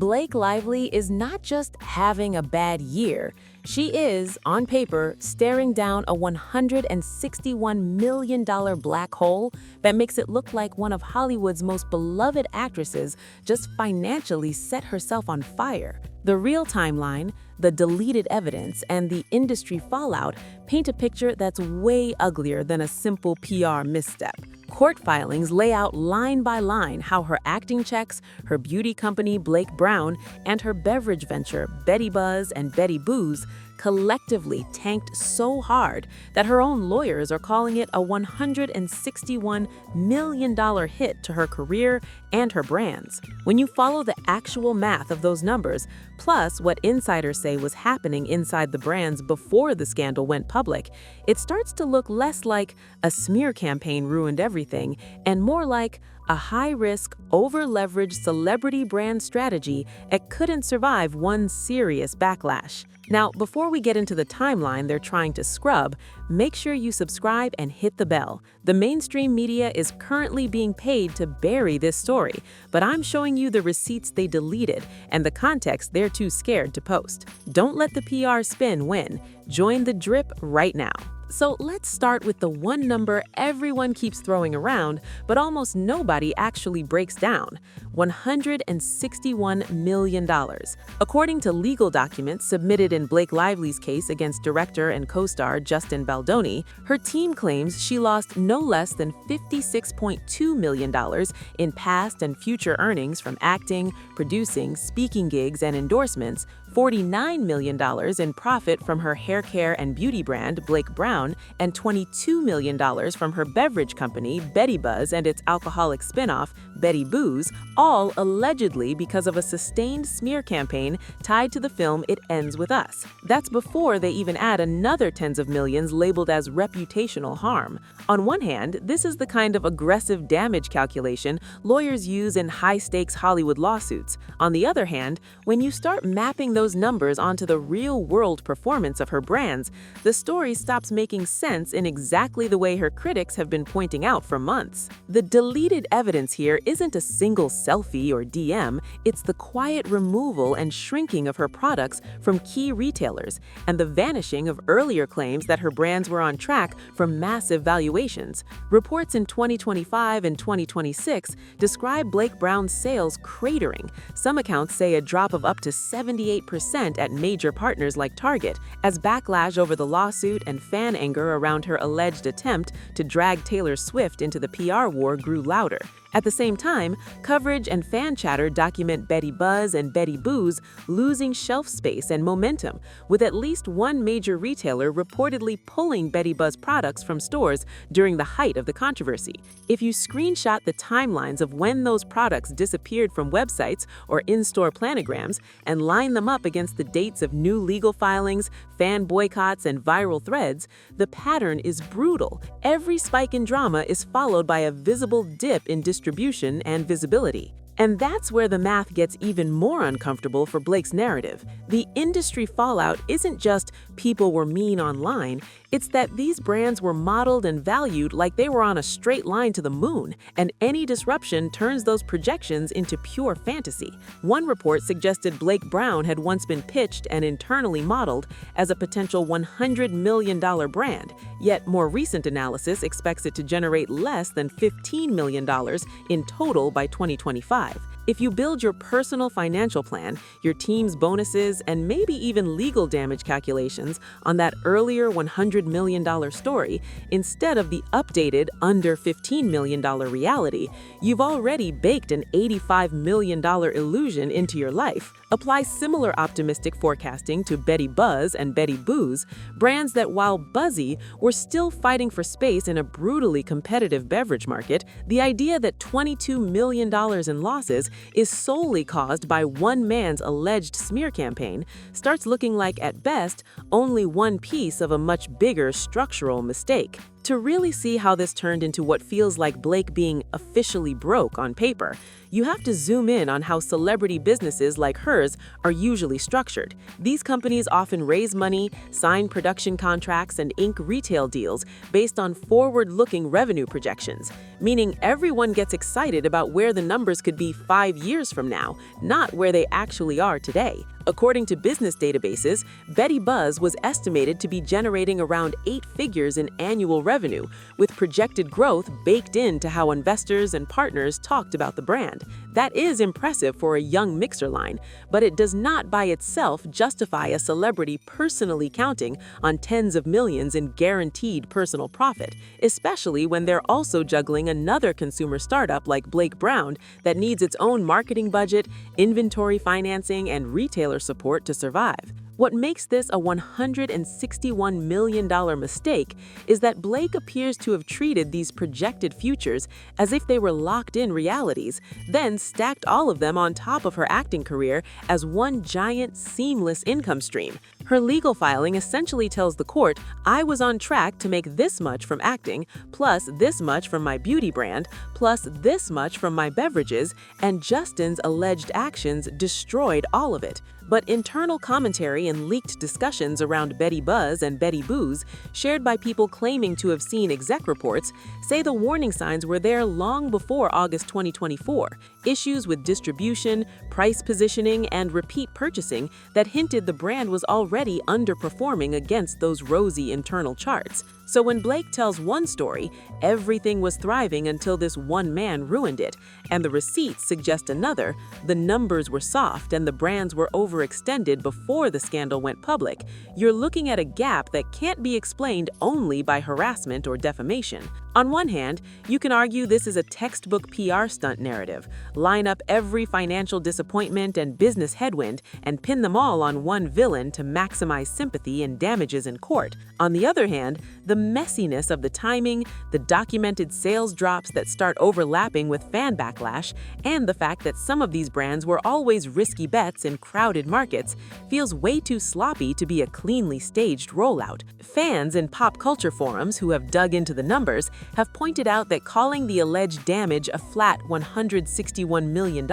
Blake Lively is not just having a bad year. She is, on paper, staring down a $161 million black hole that makes it look like one of Hollywood's most beloved actresses just financially set herself on fire. The real timeline, the deleted evidence, and the industry fallout paint a picture that's way uglier than a simple PR misstep. Court filings lay out line by line how her acting checks, her beauty company Blake Brown, and her beverage venture Betty Buzz and Betty Booze collectively tanked so hard that her own lawyers are calling it a $161 million hit to her career and her brands. When you follow the actual math of those numbers, plus what insiders say was happening inside the brands before the scandal went public, it starts to look less like a smear campaign ruined everything and more like a high-risk, over-leveraged celebrity brand strategy that couldn't survive one serious backlash. Now, before we get into the timeline they're trying to scrub, make sure you subscribe and hit the bell. The mainstream media is currently being paid to bury this story, but I'm showing you the receipts they deleted and the context they're too scared to post. Don't let the PR spin win. Join the drip right now. So let's start with the one number everyone keeps throwing around, but almost nobody actually breaks down: $161 million. According to legal documents submitted in Blake Lively's case against director and co-star Justin Baldoni, her team claims she lost no less than $56.2 million in past and future earnings from acting, producing, speaking gigs, and endorsements, $49 million in profit from her hair care and beauty brand, Blake Brown, and $22 million from her beverage company, Betty Buzz, and its alcoholic spinoff, Betty Booze, all allegedly because of a sustained smear campaign tied to the film It Ends With Us. That's before they even add another tens of millions labeled as reputational harm. On one hand, this is the kind of aggressive damage calculation lawyers use in high-stakes Hollywood lawsuits. On the other hand, when you start mapping those numbers onto the real-world performance of her brands, the story stops making sense in exactly the way her critics have been pointing out for months. The deleted evidence here isn't a single selfie or DM, it's the quiet removal and shrinking of her products from key retailers, and the vanishing of earlier claims that her brands were on track for massive valuations. Reports in 2025 and 2026 describe Blake Brown's sales cratering. Some accounts say a drop of up to 78% at major partners like Target, as backlash over the lawsuit and fan anger around her alleged attempt to drag Taylor Swift into the PR war grew louder. At the same time, coverage and fan chatter document Betty Buzz and Betty Booze losing shelf space and momentum, with at least one major retailer reportedly pulling Betty Buzz products from stores during the height of the controversy. If you screenshot the timelines of when those products disappeared from websites or in-store planograms and line them up against the dates of new legal filings, fan boycotts, and viral threads, the pattern is brutal. Every spike in drama is followed by a visible dip in distribution and visibility. And that's where the math gets even more uncomfortable for Blake's narrative. The industry fallout isn't just people were mean online, it's that these brands were modeled and valued like they were on a straight line to the moon, and any disruption turns those projections into pure fantasy. One report suggested Blake Brown had once been pitched and internally modeled as a potential $100 million brand, yet more recent analysis expects it to generate less than $15 million in total by 2025. If you build your personal financial plan, your team's bonuses, and maybe even legal damage calculations on that earlier $100 million story, instead of the updated under $15 million reality, you've already baked an $85 million illusion into your life. Apply similar optimistic forecasting to Betty Buzz and Betty Booze, brands that, while buzzy, were still fighting for space in a brutally competitive beverage market. The idea that $22 million in losses is solely caused by one man's alleged smear campaign starts looking like, at best, only one piece of a much bigger structural mistake. To really see how this turned into what feels like Blake being officially broke on paper, you have to zoom in on how celebrity businesses like hers are usually structured. These companies often raise money, sign production contracts, and ink retail deals based on forward-looking revenue projections, meaning everyone gets excited about where the numbers could be 5 years from now, not where they actually are today. According to business databases, Betty Buzz was estimated to be generating around 8 figures in annual revenue, with projected growth baked into how investors and partners talked about the brand. That is impressive for a young mixer line, but it does not by itself justify a celebrity personally counting on tens of millions in guaranteed personal profit, especially when they're also juggling another consumer startup like Blake Brown that needs its own marketing budget, inventory financing, and retailer support to survive. What makes this a $161 million mistake is that Blake appears to have treated these projected futures as if they were locked-in realities, then stacked all of them on top of her acting career as one giant, seamless income stream. Her legal filing essentially tells the court, I was on track to make this much from acting, plus this much from my beauty brand, plus this much from my beverages, and Justin's alleged actions destroyed all of it. But internal commentary and leaked discussions around Betty Buzz and Betty Booze, shared by people claiming to have seen exec reports, say the warning signs were there long before August 2024. Issues with distribution, price positioning, and repeat purchasing that hinted the brand was already underperforming against those rosy internal charts. So when Blake tells one story, everything was thriving until this one man ruined it, and the receipts suggest another, the numbers were soft and the brands were overextended before the scandal went public, you're looking at a gap that can't be explained only by harassment or defamation. On one hand, you can argue this is a textbook PR stunt narrative. Line up every financial disappointment and business headwind and pin them all on one villain to maximize sympathy and damages in court. On the other hand, the messiness of the timing, the documented sales drops that start overlapping with fan backlash, and the fact that some of these brands were always risky bets in crowded markets feels way too sloppy to be a cleanly staged rollout. Fans in pop culture forums who have dug into the numbers have pointed out that calling the alleged damage a flat $161 million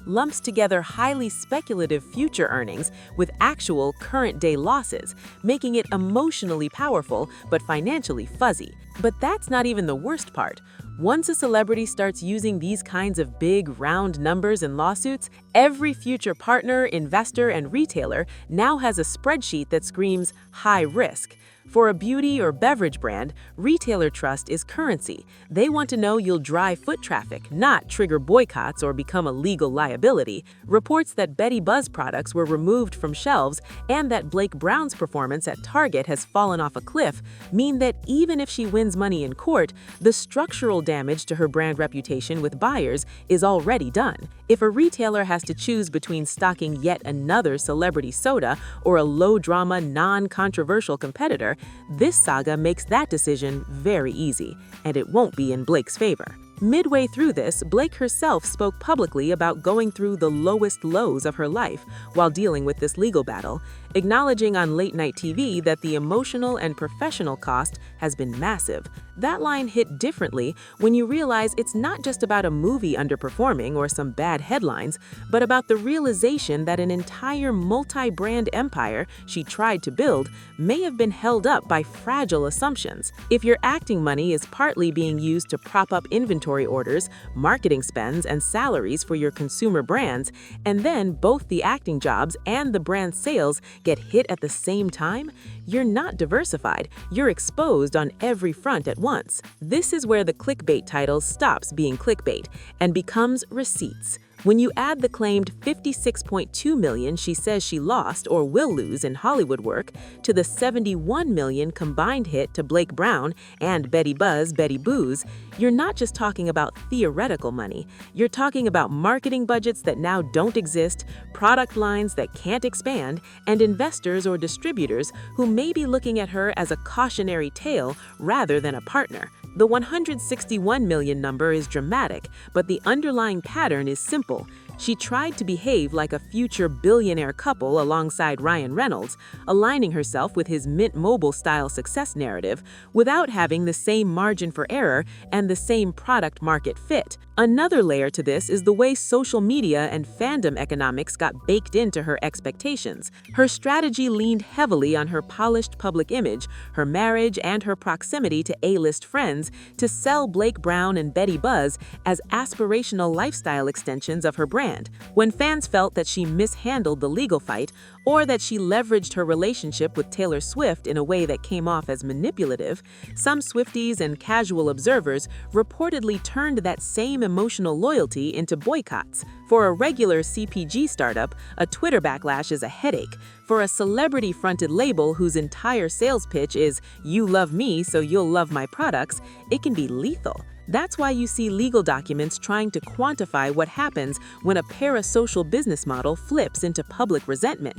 lumps together highly speculative future earnings with actual current-day losses, making it emotionally powerful but financially fuzzy. But that's not even the worst part. Once a celebrity starts using these kinds of big, round numbers in lawsuits, every future partner, investor, and retailer now has a spreadsheet that screams high risk. For a beauty or beverage brand, retailer trust is currency. They want to know you'll drive foot traffic, not trigger boycotts or become a legal liability. Reports that Betty Buzz products were removed from shelves and that Blake Brown's performance at Target has fallen off a cliff mean that even if she wins money in court, the structural damage to her brand reputation with buyers is already done. If a retailer has to choose between stocking yet another celebrity soda or a low-drama, non-controversial competitor, this saga makes that decision very easy, and it won't be in Blake's favor. Midway through this, Blake herself spoke publicly about going through the lowest lows of her life while dealing with this legal battle, acknowledging on late-night TV that the emotional and professional cost has been massive. That line hit differently when you realize it's not just about a movie underperforming or some bad headlines, but about the realization that an entire multi-brand empire she tried to build may have been held up by fragile assumptions. If your acting money is partly being used to prop up inventory orders, marketing spends, and salaries for your consumer brands, and then both the acting jobs and the brand sales get hit at the same time, you're not diversified, you're exposed on every front at once. This is where the clickbait title stops being clickbait and becomes receipts. When you add the claimed $56.2 million she says she lost or will lose in Hollywood work to the $71 million combined hit to Blake Brown and Betty Buzz, Betty Booze, you're not just talking about theoretical money. You're talking about marketing budgets that now don't exist, product lines that can't expand, and investors or distributors who may be looking at her as a cautionary tale rather than a partner. The $161 million number is dramatic, but the underlying pattern is simple. She tried to behave like a future billionaire couple alongside Ryan Reynolds, aligning herself with his Mint Mobile-style success narrative without having the same margin for error and the same product-market fit. Another layer to this is the way social media and fandom economics got baked into her expectations. Her strategy leaned heavily on her polished public image, her marriage, and her proximity to A-list friends to sell Blake Brown and Betty Buzz as aspirational lifestyle extensions of her brand. When fans felt that she mishandled the legal fight or that she leveraged her relationship with Taylor Swift in a way that came off as manipulative, some Swifties and casual observers reportedly turned that same emotional loyalty into boycotts. For a regular CPG startup, a Twitter backlash is a headache. For a celebrity-fronted label whose entire sales pitch is, "You love me, so you'll love my products," it can be lethal. That's why you see legal documents trying to quantify what happens when a parasocial business model flips into public resentment.